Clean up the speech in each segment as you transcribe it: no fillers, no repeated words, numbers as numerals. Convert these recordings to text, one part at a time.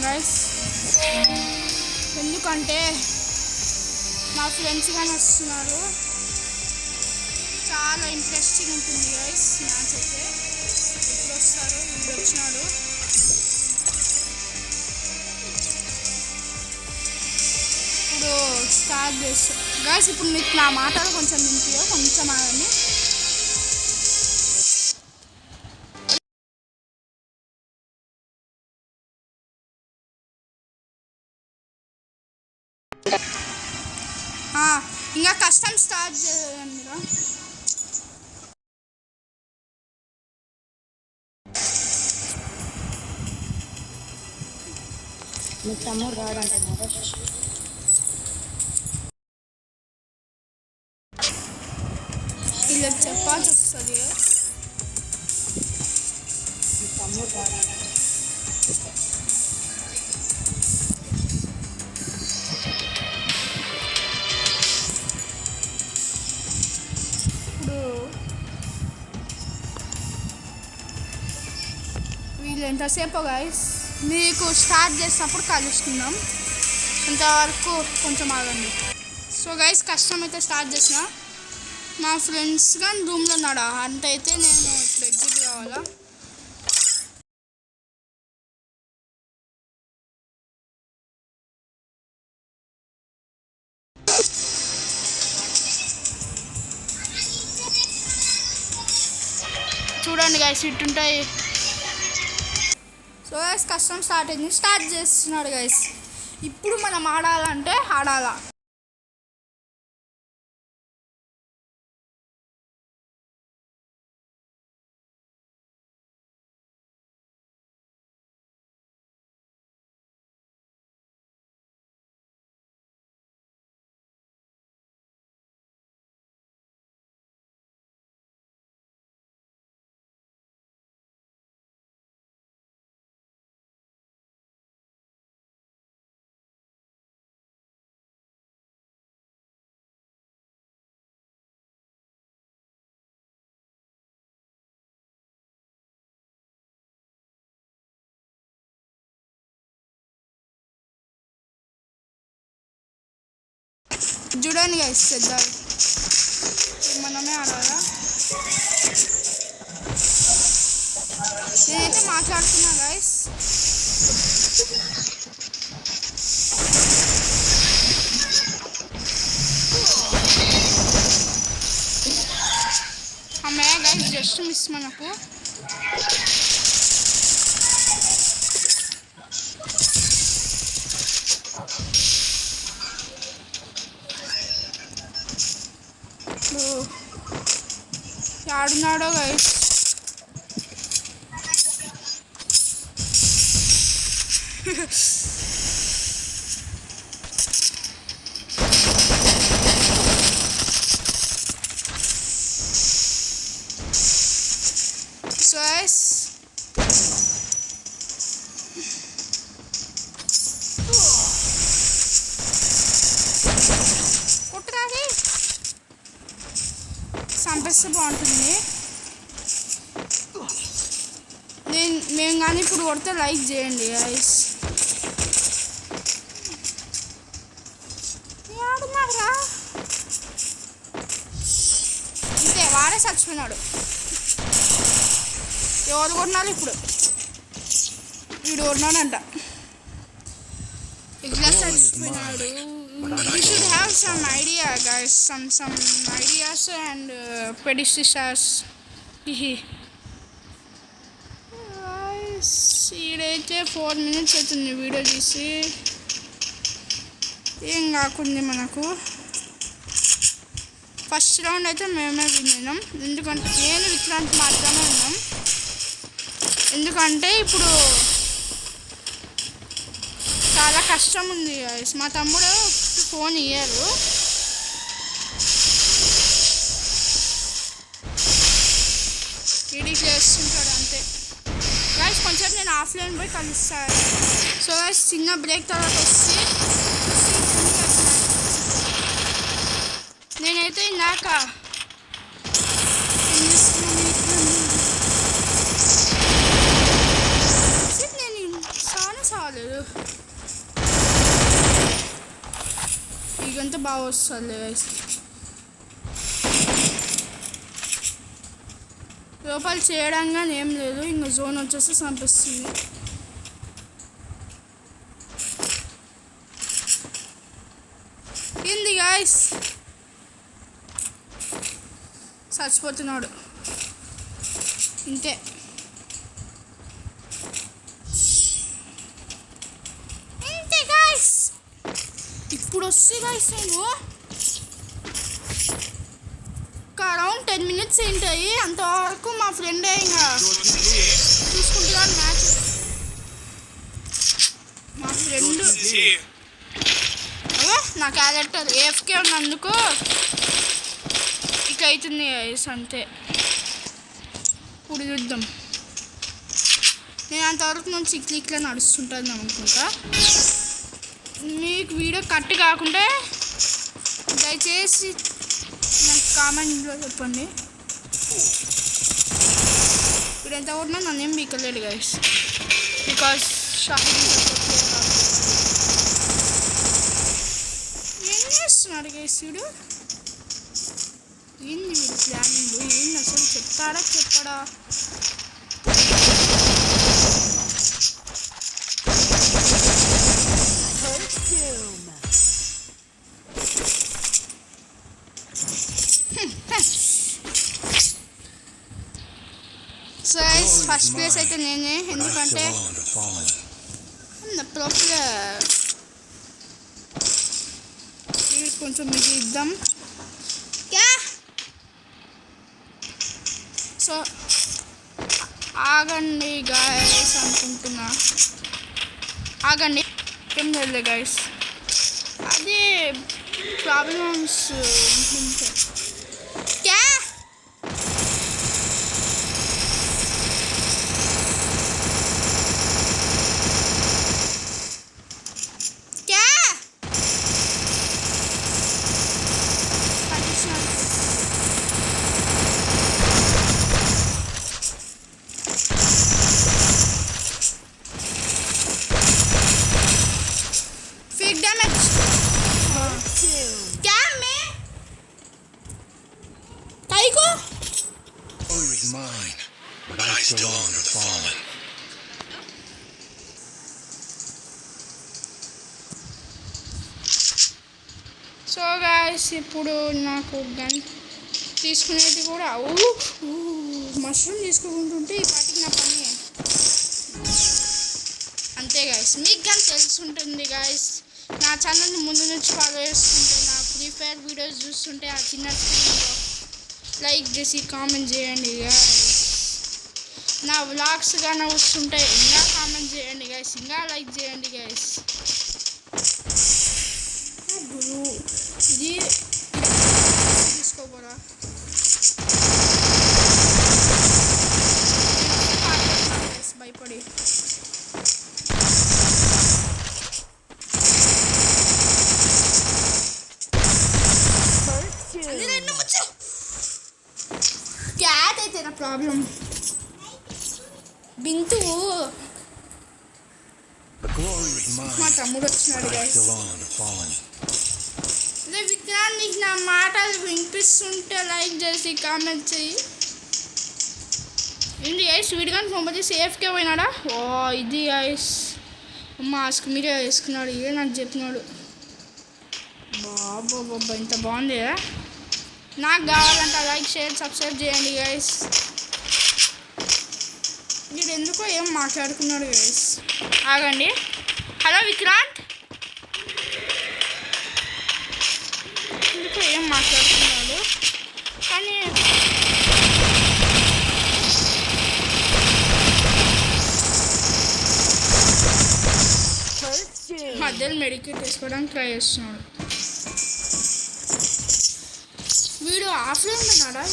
Guys ఎందుకంటే మా friends కానీ వస్తున్నారు. చాలా ఇంట్రెస్టింగ్ ఉంటుంది గైస్ మ్యాచ్ అయితే. ఎప్పుడు వస్తారు? ఇప్పుడు వచ్చినాడు. ఇప్పుడు స్టార్ట్ చేస్తాం గైస్. ఇప్పుడు మీకు నా మాటలు కొంచెం వినిపియో, కొంచెం ఆగండి. ఇంకా కష్టం స్టార్ట్ చేయండి రా. మీ తమ్ముడు రాడంటున్నారా? ఇలా చెప్పాల్సి వస్తుంది. మీ తమ్ముడు రాడంట. వీళ్ళు ఎంతసేపు గైస్ మీకు స్టార్ట్ చేసినప్పుడు కలుసుకుందాం. అంతవరకు కొంచెం ఆగండి. సో గైస్ కష్టం అయితే స్టార్ట్ చేసిన. మా ఫ్రెండ్స్ కానీ రూమ్లో ఉన్నాడా అంతైతే నేను ఇప్పుడు ఎగ్జిట్ కావాలా. చూడండి గైస్ ఇట్టుంటాయి. సో గైస్ కష్టం స్టార్ట్ అయింది. స్టార్ట్ చేస్తున్నాడు గైస్. ఇప్పుడు మనం ఆడాలంటే ఆడాలా. చూడండి గైస్ చేద్దాం. మనమే ఆడాలా. నేనైతే మాట్లాడుతున్నా గైస్. అమ్మాయి గైస్ జస్ట్ మిస్ మనకు. ఆడున్నాడో గైస్. సో గైస్ కొట్టురాది చంపేస్తే బాగుంటుంది. మేము కానీ ఇప్పుడు కొడితే లైక్ చేయండి గైస్. ఆడున్నాడురా ఇంతే. వాడే చచ్చిపోయినాడు. ఎవరు కొన్నాడు ఇప్పుడు? వీడు కొన్నాడంట. ఇట్లా చచ్చిపోయినాడు. We should have some idea guys, some ideas and predecessors. ఈడైతే 4 minutes అవుతుంది వీడియో తీసి. ఏం కాకుంది మనకు. ఫస్ట్ రౌండ్ అయితే మేమే విన్నాం. ఎందుకంటే నేను విక్రాంత్ మాత్రమే ఉన్నాం. ఎందుకంటే ఇప్పుడు చాలా కష్టం ఉంది. మా తమ్ముడు ఫోన్ ఇయ్యారు. ఈడీ చేస్తుంటాడు అంతే గైస్. కొంచెం నేను ఆఫ్లైన్ పోయి కలుస్తాను. సో గైస్ చిన్న బ్రేక్ తర్వాత వస్తే నేనైతే ఇందాక నేను చాలా సార్లు ఇదంతా బాగా వస్తుంది గైస్. లోపల చేయడంగా ఏం లేదు, ఇంకా జోన్ వచ్చేసి చంపిస్తుంది. ఏంది గైస్ చచ్చిపోతున్నాడు ఇంతే. ఇంతే గైస్. ఇప్పుడు వస్తే గైస్ నేను అరౌండ్ 10 minutes ఏంటాయి, అంతవరకు మా ఫ్రెండే ఇంకా చూసుకుంటున్నాను మ్యాచ్. మా ఫ్రెండ్ నా క్యారెక్టర్ ఏఎఫ్కే ఉన్నందుకు ఇక అవుతుంది గైస్ అంతే. ఇప్పుడు చూద్దాం. నేను అంతవరకు నుంచి ఇట్లా నడుస్తుంటాను అనుకుంటా. మీకు వీడియో కట్ కాకుండా దయచేసి నాకు కామెంట్లో చెప్పండి. ఇప్పుడు ఎంత కొట్టినా నన్ను ఏం బీకలేడు గైస్, బికాస్ షాపింగ్ ఏం చేస్తున్నాడు గైస్ వీడు. ఏంది వీడు ప్లానింగ్, ఏంది అసలు చెప్తాడా చెప్పడా. సో ఫస్ట్ ప్లేస్ అయితే నేనే, ఎందుకంటే ప్రాపర్ కొంచెం మీకు ఇద్దాం. సో ఆగండి గాయస్ అనుకుంటున్నా, ఆగండి. ఏం లేదు గాయస్, అదే ప్రాబ్లమ్స్ ఉంటుంటాయి. సో గాయస్ ఇప్పుడు నాకు గన్ తీసుకునేది కూడా మష్రూమ్ తీసుకుంటుంటే ఈ పాటికి నా పని అంతే గాయస్. మీకు కానీ తెలుసుంటుంది గాయస్, నా ఛానల్ని ముందు నుంచి ఫాలో చేస్తుంటే, నా ఫ్రీ ఫైర్ వీడియోస్ చూస్తుంటే ఆ చిన్న స్క్రీన్లో లైక్ చేసి కామెంట్ చేయండి గాయస్. నా వ్లాగ్స్ కానీ వస్తుంటే ఇంకా కామెంట్ చేయండి గైస్, ఇంకా లైక్ చేయండి గైస్. ఇది తీసుకోపోరా, భయపడి. క్యాట్ అయితే నా ప్రాబ్లం. బింతు మా తమ్ముడు వచ్చినాడు గైస్. విక్రాంత్, నీకు నా మాటలు వినిపిస్తుంటే లైక్ చేసి కామెంట్ చెయ్యి. ఏంటి గైస్ వీడిగాని పంపది సేఫ్గా పోయినాడా? ఓ ఇది గైస్ మాస్క్ మీరే వేసుకున్నాడు, ఇదే నాకు చెప్పినాడు. బాబా బాబా ఇంత బాగుంది కదా. నాకు కావాలంటే లైక్ షేర్ సబ్స్క్రైబ్ చేయండి గైస్. మీరు ఎందుకో ఏం మాట్లాడుకున్నాడు గైస్. ఆగండి. హలో విక్రాంత్, ఎందుకో ఏం మాట్లాడుతున్నాడు కానీ మధ్యలో మెడికేట్ వేసుకోవడానికి ట్రై చేస్తున్నాడు. వీడు ఆఫ్లైన్ ఉన్నాడా?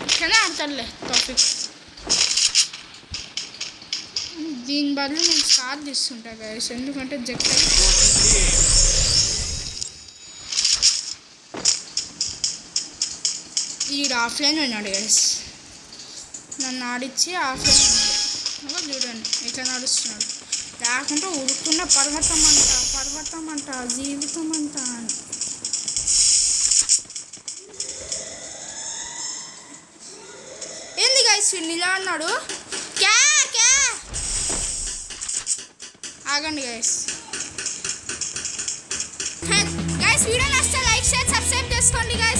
ఇట్లనే ఆడతాడులే టాపిక్. దీని బదులు నేను స్టార్ తీసుకుంటా గైస్, ఎందుకంటే జెక్ట్ ఈడు ఆఫ్లైన్ ఉన్నాడు గైస్. నన్ను ఆడిచ్చి ఆఫ్లైన్ ఉన్నాడు. చూడండి ఇట్లా నడుస్తున్నాడు. లేకుంటే ఉరుకున్న పర్వతం అంట జీవితం అంట అని. ఏంది గైస్ ఇలా అన్నాడు. క్యా క్యా ఆగండి గైస్. గైస్ వీడియో నచ్చితే లైక్ షేర్ సబ్స్క్రైబ్ చేసుకోండి గైస్.